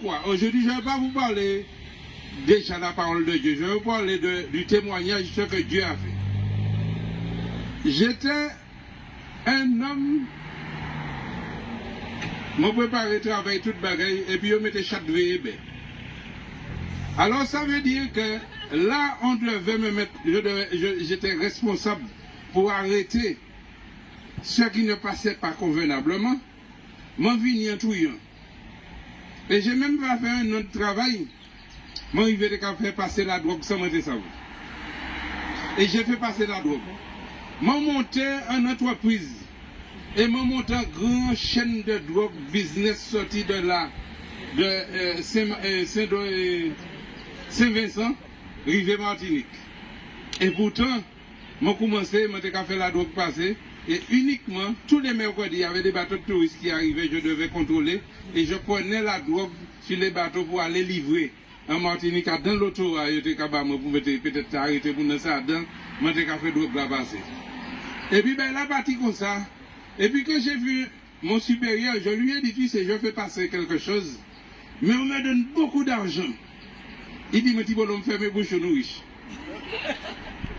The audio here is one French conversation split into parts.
fois. Aujourd'hui, je ne vais pas vous parler déjà de la parole de Dieu. Je vais vous parler du témoignage de ce que Dieu a fait. J'étais un homme, je préparais travail toute bagaille et puis je mettais chaque veille. Alors ça veut dire que là, on devait me mettre, j'étais responsable pour arrêter ce qui ne passait pas convenablement. M'en venu en touillant. Et j'ai même pas fait un autre travail. Moi, il veut faire passer la drogue sans me savoir. Et j'ai fait passer la drogue. Moi, monté en entreprise. Et moi, monté en grande chaîne de drogue business sorti de là, de Saint-Vincent, rivière Martinique. Et pourtant, moi, commencé, moi, j'ai fait la drogue passer. Et uniquement, tous les mercredis, il y avait des bateaux de touristes qui arrivaient, je devais contrôler. Et je prenais la drogue sur les bateaux pour aller livrer. En Martinique, dans l'autorail, je était capable de peut-être arrêter pour nous ça, dans, moi, j'ai fait drogue là passer. Et puis, ben, la partie comme ça. Et puis, quand j'ai vu mon supérieur, je lui ai dit, tu sais, je fais passer quelque chose, mais on me donne beaucoup d'argent. Il dit, mais tu peux me faire mes bouches, nous riches.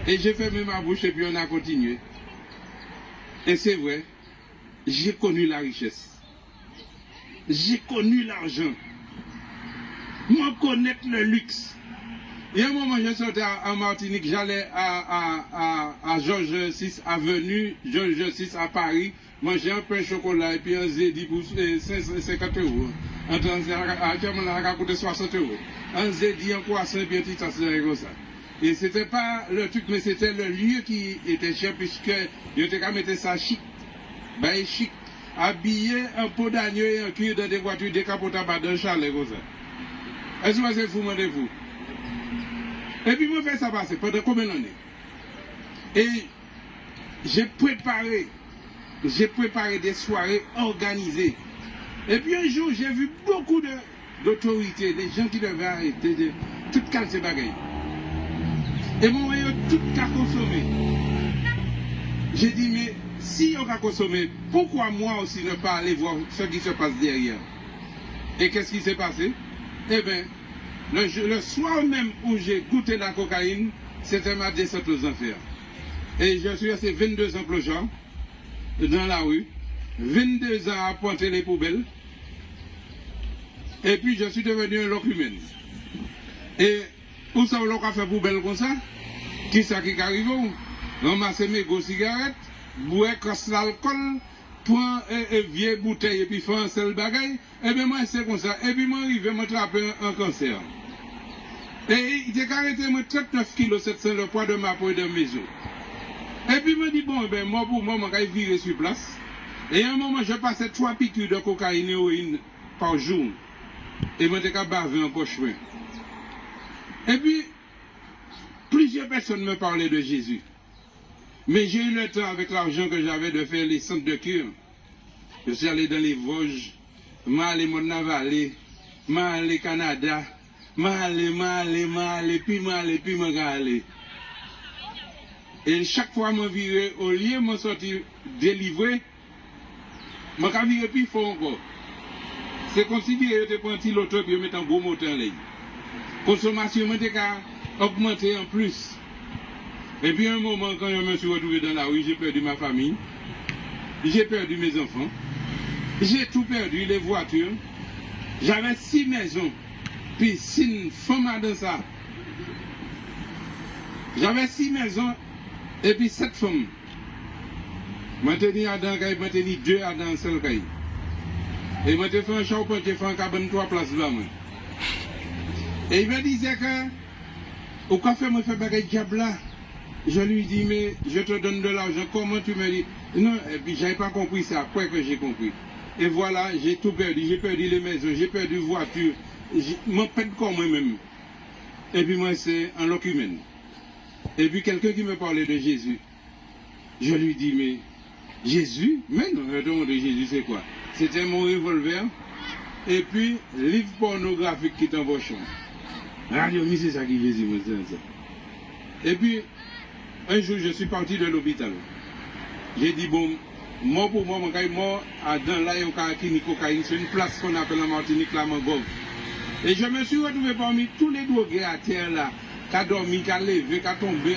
Et j'ai fermé ma bouche et puis on a continué. Et c'est vrai, j'ai connu la richesse. J'ai connu l'argent. Moi, connaître le luxe. Et à un moment, je sortais en Martinique, j'allais à Georges VI Avenue, Georges VI à Paris, manger un pain au chocolat et puis un zédi pour 50 euros. Actuellement, ça a coûté 60 euros. Un zédi, un croissant et puis un petit tasse comme ça. Et c'était pas le truc, mais c'était le lieu qui était cher, puisque il était qu'à mettre ça chic. Ben, chic. Habillé un pot d'agneau et un cuir dans des voitures décapotables dans le chalet comme ça. Est-ce que c'est fou, moi, de fou? Et puis, moi, je fais ça passer pendant combien d'années? Et j'ai préparé des soirées organisées. Et puis, un jour, j'ai vu beaucoup d'autorités, des gens qui devaient arrêter de toutes ces bagailles. Et mon voyage, tout a consommé. J'ai dit, mais si on a consommé, pourquoi moi aussi ne pas aller voir ce qui se passe derrière? Et qu'est-ce qui s'est passé? Eh bien, le soir même où j'ai goûté la cocaïne, c'était ma descente aux enfers. Et je suis resté 22 ans plongeant dans la rue, 22 ans à pointer les poubelles, et puis je suis devenu un locumène. Et où ça on a fait poubelle comme ça? Qui ça qui arrive? Ramasser mes grosses cigarettes, boire casse l'alcool, prendre une vieille bouteille et puis faire un seul bagaille. Et bien moi c'est comme ça. Et puis moi arrive à m'attraper un cancer. Et il a arrêté moi 39 kg 700 le poids de ma peau et de mes os. Et puis me dit bon ben moi pour moi je vais virer sur place. Et à un moment je passais 3 piqûres de cocaïne et héroïne par jour. Et moi j'étais bavé en cauchemar. Et puis, plusieurs personnes me parlaient de Jésus. Mais j'ai eu le temps, avec l'argent que j'avais, de faire les centres de cure. Je suis allé dans les Vosges, je suis allé Mont-Navalé, je suis allé au Canada, je suis allé. Et chaque fois que je virais, au lieu de me sortir délivré, je me virais plus fort encore. C'est comme si je prends un petit loto et je mets un gros moteur en ligne. Consommation a augmenté en plus. Et puis un moment, quand je me suis retrouvé dans la rue, j'ai perdu ma famille, j'ai perdu mes enfants, j'ai tout perdu, les voitures. J'avais 6 maisons, piscine, femme dans ça. J'avais 6 maisons et puis 7 femmes. Je tenais à dans caille, je tenais 2 à dans un seul caille. Et je fait un charpentier, j'ai fait un cabane 3 places là. Et il me disait que, au café, moi, je fais bagaille diable là. Je lui dis, mais je te donne de l'argent, comment tu me dis? Non, et puis je n'avais pas compris ça, après que j'ai compris. Et voilà, j'ai tout perdu, j'ai perdu les maisons, j'ai perdu les voitures, je m'en perds comme moi-même. Et puis moi, c'est un locumène. Et puis quelqu'un qui me parlait de Jésus. Je lui dis, mais Jésus? Mais non, le nom de Jésus, c'est quoi? C'était mon revolver, et puis livre pornographique qui t'envoie au champ. Radio, mais c'est ça qui Jésus me dit ça. Et puis, un jour, je suis parti de l'hôpital. J'ai dit, bon, moi pour moi, dans là, il y a une cocaïne, c'est une place qu'on appelle en Martinique la Mangove. Et je me suis retrouvé parmi tous les drogués à terre là, qui a dormi, qui a levé, qui a tombé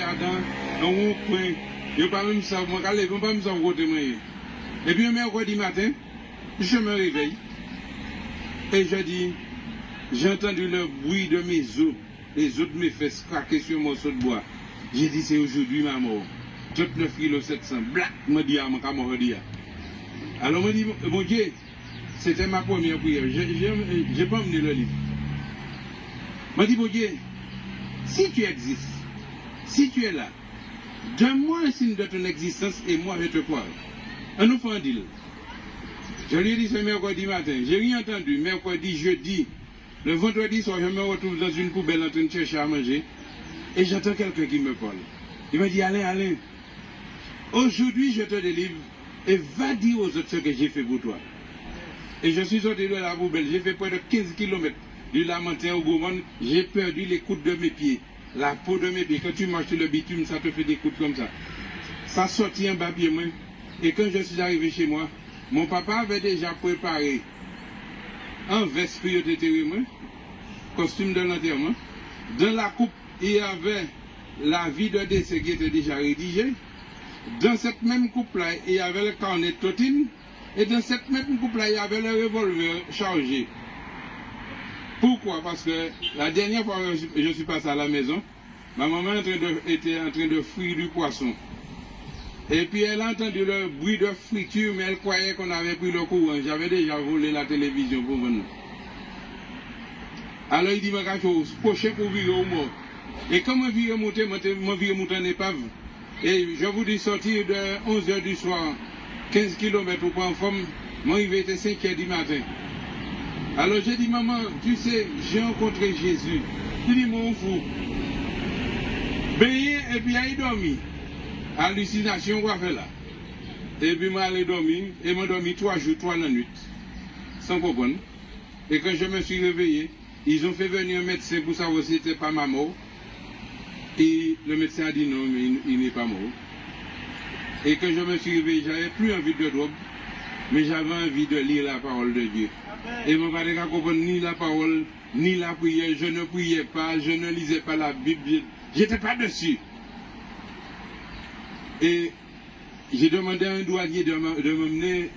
dans un coin. Je ne pas même ça, moi, qui a levé, je ne pas même ça côté moi. Et puis, un mercredi matin, je me réveille. Et je dis, j'ai entendu le bruit de mes os, les os de mes fesses craquer sur mon morceau de bois. J'ai dit, c'est aujourd'hui ma mort. 39 kg 700, black, me dit à mon camarade. Alors, me dit, mon Dieu, c'était ma première prière. Je n'ai pas emmené le livre. Me dit, mon Dieu, si tu existes, si tu es là, donne-moi un signe de ton existence et moi je te crois. On nous fait un deal. Je lui ai dit ce mercredi matin, j'ai rien entendu, mercredi, jeudi, le vendredi soir, je me retrouve dans une poubelle en train de chercher à manger et j'entends quelqu'un qui me parle. Il me dit, Alain, aujourd'hui je te délivre et va dire aux autres ce que j'ai fait pour toi. Et je suis sorti de la poubelle, j'ai fait près de 15 km du Lamentin au Gaumont, j'ai perdu les coudes de mes pieds, la peau de mes pieds. Quand tu marches sur le bitume, ça te fait des coudes comme ça. Ça sortit en bas pied moi. Et quand je suis arrivé chez moi, mon papa avait déjà préparé un veste pour déterrer, costume de l'enterrement. Dans la coupe, il y avait la vie de décès qui était déjà rédigée. Dans cette même coupe-là, il y avait le carnet de Totine. Et dans cette même coupe-là, il y avait le revolver chargé. Pourquoi? Parce que la dernière fois que je suis passé à la maison, ma maman était en train de frire du poisson. Et puis elle a entendu le bruit de friture, mais elle croyait qu'on avait pris le courant. J'avais déjà volé la télévision pour venir. Alors il dit, ma chose, prochain pour virer au mort. Et quand je virer monter, je virer monter en épave. Et je vous dis sortir de 11h du soir, 15 km au point en forme, moi il était 5h du matin. Alors j'ai dit, maman, tu sais, j'ai rencontré Jésus. Il dit, mon fou. Baigné et puis il dormi. Hallucination, quoi faire là. Et puis moi allé dormir, et m'a dormi 3 jours, 3 nuits. Sans comprendre. Et quand je me suis réveillé, ils ont fait venir un médecin pour savoir si c'était pas ma mort. Et le médecin a dit non, mais il n'est pas mort. Et quand je me suis réveillé, j'avais plus envie de drogue, mais j'avais envie de lire la parole de Dieu. Et mon père n'a compris ni la parole, ni la prière. Je ne priais pas, je ne lisais pas la Bible, j'étais pas dessus. Et j'ai demandé à un douanier de m'emmener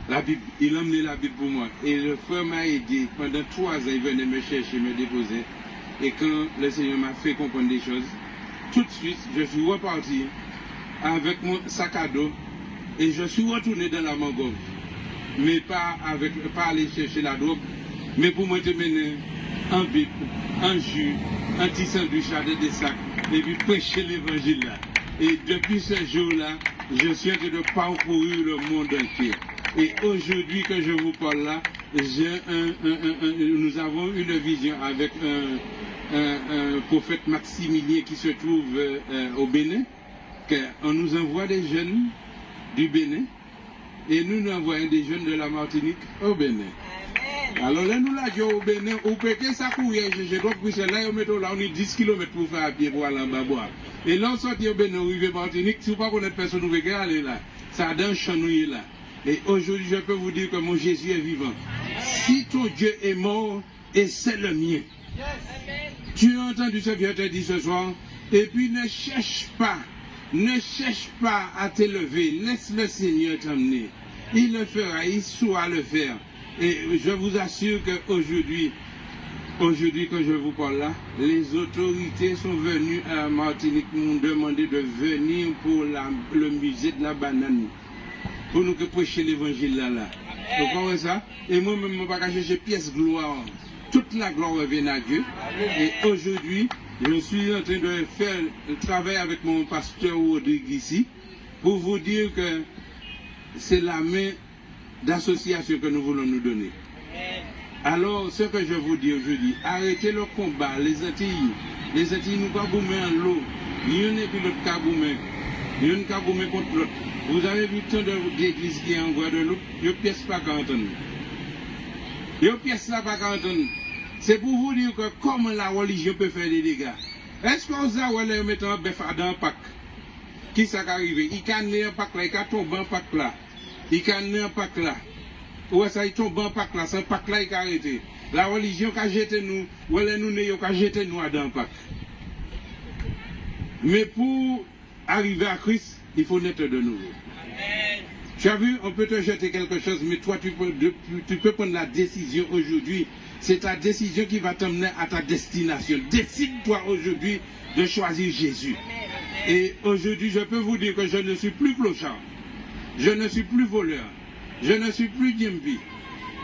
la Bible. Il a emmené la Bible pour moi. Et le frère m'a aidé. Pendant 3 ans, il venait me chercher, me déposer. Et quand le Seigneur m'a fait comprendre des choses, tout de suite, je suis reparti avec mon sac à dos et je suis retourné dans la mangrove. Mais pas aller chercher la drogue, mais pour me mener en Bible, en jus, un petit sandwich avec des sacs, et puis prêcher l'évangile là. Et depuis ce jour-là, je suis en train de parcourir le monde entier. Et aujourd'hui que je vous parle là, nous avons une vision avec un prophète Maximilien qui se trouve au Bénin, qu'on nous envoie des jeunes du Bénin et nous envoyons des jeunes de la Martinique au Bénin. Alors là, nous l'avons au Bénin, au Pékin, ça courait, je dois pousser là, on est 10 km pour faire à pied pour aller en bas boire. Et là, on sortit au Bénin, au Rivière Martinique, si vous ne connaissez pas personne, vous pouvez aller là. Ça a d'un chanouille là. Et aujourd'hui, je peux vous dire que mon Jésus est vivant. Si ton Dieu est mort, et c'est le mien. Tu as entendu ce que je te dis ce soir, et puis ne cherche pas à t'élever, laisse le Seigneur t'emmener. Il le fera, il saura le faire. Et je vous assure qu'aujourd'hui, que je vous parle là, les autorités sont venues à Martinique, m'ont demandé de venir pour le musée de la banane, pour nous prêcher l'évangile là. Vous comprenez ça? Et moi-même, je ne vais pas chercher pièce gloire. Toute la gloire revient à Dieu. Et aujourd'hui, je suis en train de faire un travail avec mon pasteur Rodrigue ici, pour vous dire que c'est la main d'association que nous voulons nous donner. Alors, ce que je vous dis aujourd'hui, arrêtez le combat, les Antilles nous pas gommer en l'eau, ni un et puis l'autre cagoumé, ni un cagoumé contre l'autre. Vous avez vu tant d'églises qui est en Guadeloupe, ils ne piècent pas qu'à entendre. Ils ne piècent pas qu'à entendre. C'est pour vous dire que comment la religion peut faire des dégâts. Est-ce qu'on vous mettre un bœuf dans un pack? Qui ça qui arrive? Il can un pack là, il can tomber un pack là. Il can un pack là. Ouais, ça y tombe en Pâques là, sans Pâques là, il a arrêté. La religion qui a jeté nous, ou elle nous n'ayons qu'à jeter nous dans Pâques. Mais pour arriver à Christ, il faut naître de nouveau. Amen. Tu as vu, on peut te jeter quelque chose, mais toi, tu peux prendre la décision aujourd'hui. C'est ta décision qui va t'emmener à ta destination. Décide-toi aujourd'hui de choisir Jésus. Et aujourd'hui, je peux vous dire que je ne suis plus clochard. Je ne suis plus voleur. Je ne suis plus Djembi.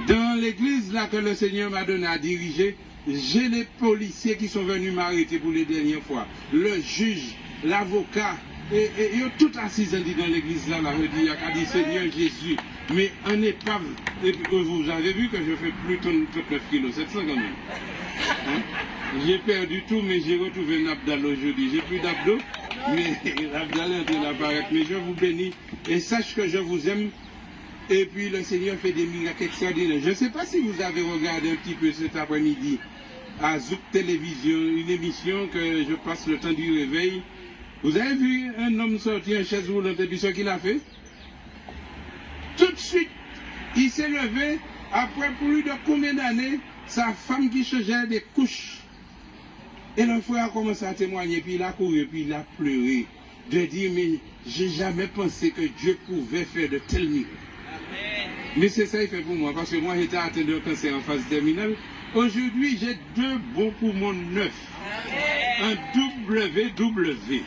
Dans l'église là que le Seigneur m'a donné à diriger, j'ai les policiers qui sont venus m'arrêter pour les dernières fois. Le juge, l'avocat, et ils ont tout assis dans l'église là, il a dit Seigneur Jésus, mais en épave, et vous avez vu que je fais plus de 39 kilos, 700 quand même. Hein? J'ai perdu tout, mais j'ai retrouvé un abdal aujourd'hui. J'ai plus d'abdos, mais l'abdal est en train d'apparaître. Mais je vous bénis et sache que je vous aime. Et puis le Seigneur fait des miracles extraordinaires. Je ne sais pas si vous avez regardé un petit peu cet après-midi à Zouk Télévision, une émission que je passe le temps du réveil. Vous avez vu un homme sortir en chaise roulante et puis ce qu'il a fait? Tout de suite, il s'est levé, après plus de combien d'années, sa femme qui changeait des couches. Et le frère a commencé à témoigner, puis il a couru, puis il a pleuré, de dire, mais j'ai jamais pensé que Dieu pouvait faire de tels miracles. Mais c'est ça qu'il fait pour moi, parce que moi j'étais atteint d'un cancer en phase terminale. Aujourd'hui, j'ai 2 bons poumons neufs. Un WW.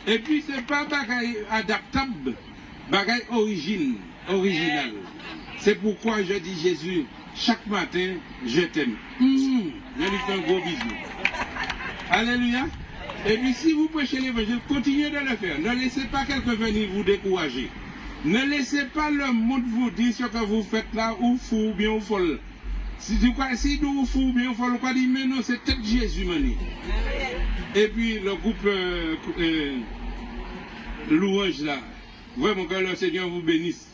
Et puis, c'est pas bagaille adaptable, bagaille original. C'est pourquoi je dis Jésus, chaque matin, je t'aime. Je lui fais un gros bisou. Alléluia. Et puis, si vous prêchez l'évangile, continuez de le faire. Ne laissez pas quelqu'un venir vous décourager. Ne laissez pas le monde vous dire ce que vous faites là, ou fou, ou bien ou folle. Si vous ou fou, ou bien ou folle, vous dire, mais non, c'est peut-être Jésus, mani. Et puis le groupe Louange là, vraiment que le Seigneur vous bénisse.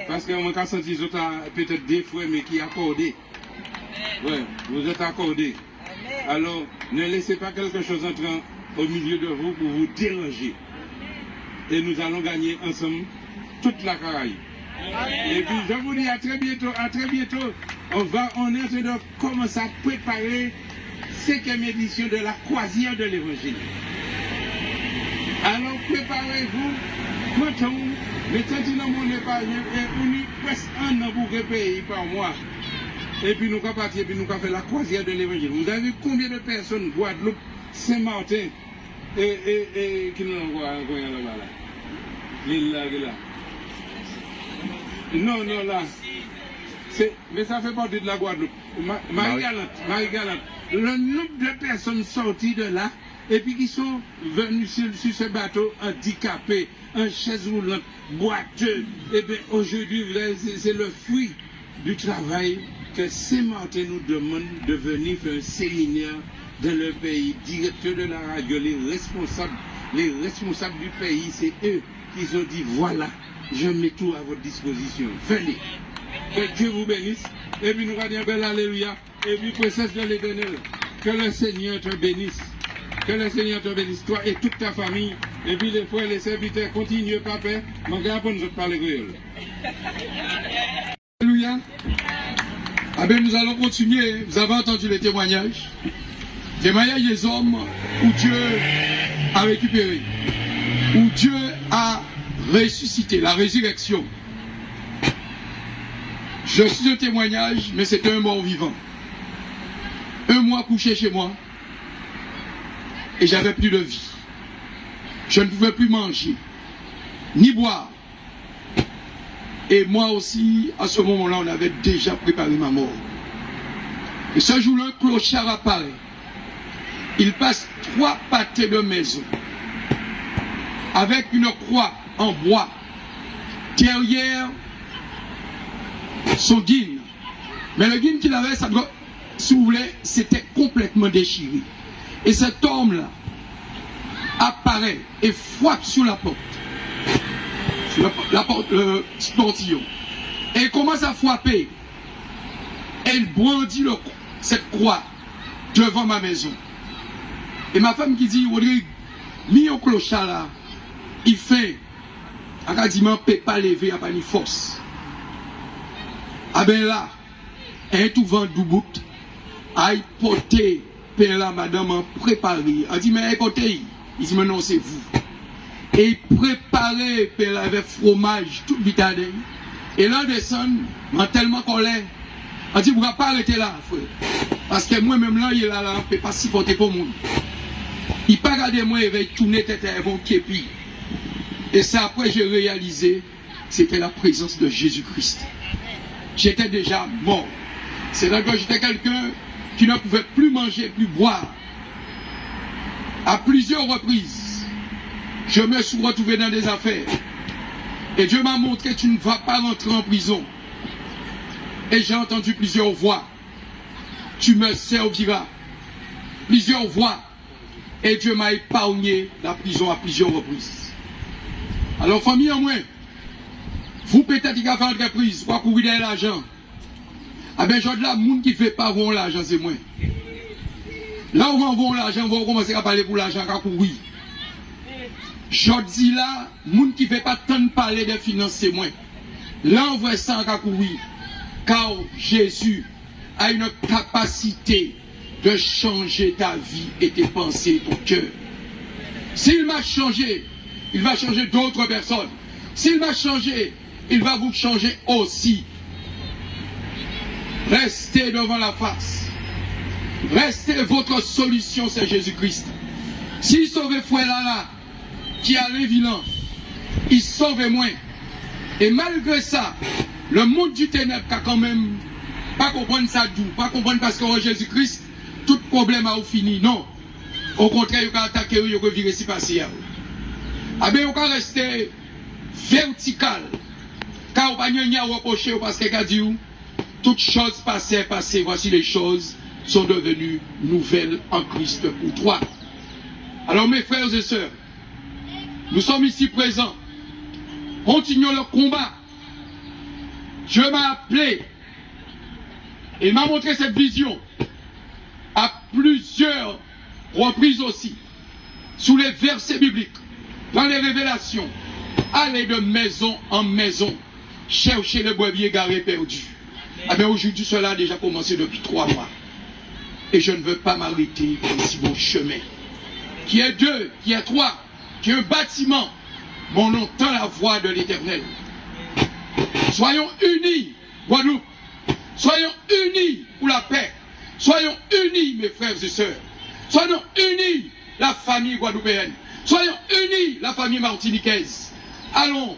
Parce qu'on a senti peut-être des frères, mais qui accordé. Ouais, vous êtes accordés. Alors, ne laissez pas quelque chose entrer au milieu de vous pour vous déranger. Et nous allons gagner ensemble toute la Caraïbe. Et puis je vous dis à très bientôt, on est en train de commencer à préparer 5e édition de la croisière de l'évangile. Alors préparez-vous, maintenant, mettez dans mon épargne et on y presque un an pour payer par mois. Et puis nous allons partir, et puis nous allons faire la croisière de l'évangile. Vous avez vu combien de personnes, Guadeloupe, Saint-Martin, et qui nous envoient là-bas là. L'île là. Non, là. Mais ça fait partie de la Guadeloupe. Marie-Galante. Le nombre de personnes sorties de là, et puis qui sont venus sur ce bateau handicapés, en chaise roulante, boiteux. Et bien aujourd'hui, c'est le fruit du travail que Saint-Martin nous demande de venir faire un séminaire dans le pays. Directeur de la radio, les responsables du pays, c'est eux qui ont dit voilà. Je mets tout à votre disposition. Venez. Que Dieu vous bénisse. Et puis nous allons dire bel alléluia. Et puis princesse de l'Éternel. Que le Seigneur te bénisse. Que le Seigneur te bénisse, toi et toute ta famille. Et puis les frères, les serviteurs, continuez, papa. Mon gars, pour nous parler créole. Alléluia. Ah ben, nous allons continuer. Vous avez entendu les témoignages. Témoignages des hommes où Dieu a récupéré. Où Dieu a ressuscité, la résurrection. Je suis un témoignage, mais c'est un mort vivant. 1 mois couché chez moi, et j'avais plus de vie. Je ne pouvais plus manger, ni boire. Et moi aussi, à ce moment-là, on avait déjà préparé ma mort. Et ce jour-là, un clochard apparaît. Il passe 3 pâtés de maison, avec une croix en bois, derrière son guine. Mais le guine qu'il avait, ça doit, si vous voulez, c'était complètement déchiré. Et cet homme-là apparaît et frappe sur la porte. Sur la porte, portillon. Et il commence à frapper. Elle brandit cette croix devant ma maison. Et ma femme qui dit, Rodrigue, mis au clochard là, il fait, acadiment, ne peut pas lever, il n'y a pas ni force. Ah ben là, un tout vent doubout, aïe porter, père là, madame, en préparé. Elle dit, mais écoutez, il dit, mais non, c'est vous. Et il préparait, père là, avec fromage, tout bitadin. Et là, descend, en tellement colère. Elle dit, vous ne pouvez pas arrêter là, frère. Parce que moi-même là, il est là, je ne peux pas supporter pour le monde. Il n'a pas regardé moi, il va tourner tête à un képi. Et ça, après, j'ai réalisé, c'était la présence de Jésus-Christ. J'étais déjà mort. C'est là que j'étais quelqu'un qui ne pouvait plus manger, plus boire. À plusieurs reprises, je me suis retrouvé dans des affaires. Et Dieu m'a montré, tu ne vas pas rentrer en prison. Et j'ai entendu plusieurs voix. Tu me serviras. Plusieurs voix. Et Dieu m'a épargné la prison à plusieurs reprises. Alors, famille en moins, vous peut-être qui avez fait entreprise, vous courir derrière l'argent. Ah ben, j'ai de la monde qui ne fait pas voir l'argent, c'est moi. Là où on voit l'argent, on va commencer à parler pour l'argent, à courir. Je dis là, monde qui ne fait pas tant de parler des finances, c'est moi. Là, on voit ça à courir. Car Jésus a une capacité de changer ta vie et tes pensées, ton cœur. S'il m'a changé, il va changer d'autres personnes. S'il m'a changé, il va vous changer aussi. Restez devant la face. Restez, votre solution, c'est Jésus-Christ. S'il sauve frère là, qui a l'évidence, il sauve moins. Et malgré ça, le monde du ténèbre a quand même pas comprendre ça doux, pas comprendre parce que Jésus-Christ, tout problème a fini. Non. Au contraire, il va attaquer, il va virer si passer. Ah ben, il va rester vertical. Car on va pas reprocher parce qu'il a dit toutes choses passées. Voici les choses sont devenues nouvelles en Christ pour toi. Alors mes frères et sœurs, nous sommes ici présents. Continuons le combat. Dieu m'a appelé. Il m'a montré cette vision à plusieurs reprises aussi, sous les versets bibliques, dans les révélations. Allez de maison en maison, chercher le brebis égaré perdu. Ah bien aujourd'hui, cela a déjà commencé depuis 3 mois. Et je ne veux pas m'arrêter dans si bon chemin. Qui est 2, qui est 3, qui est un bâtiment, mais on entend la voix de l'Éternel. Soyons unis, Guadeloupe. Soyons unis pour la paix. Soyons unis, mes frères et sœurs. Soyons unis, la famille guadeloupéenne. Soyons unis, la famille martiniquaise. Allons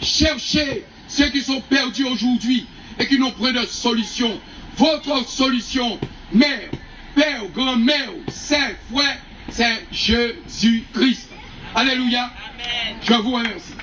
chercher ceux qui sont perdus aujourd'hui et qui n'ont point de solution. Votre solution, mère, père, grand-mère, sœur, frère, c'est Jésus-Christ. Alléluia. Amen. Je vous remercie.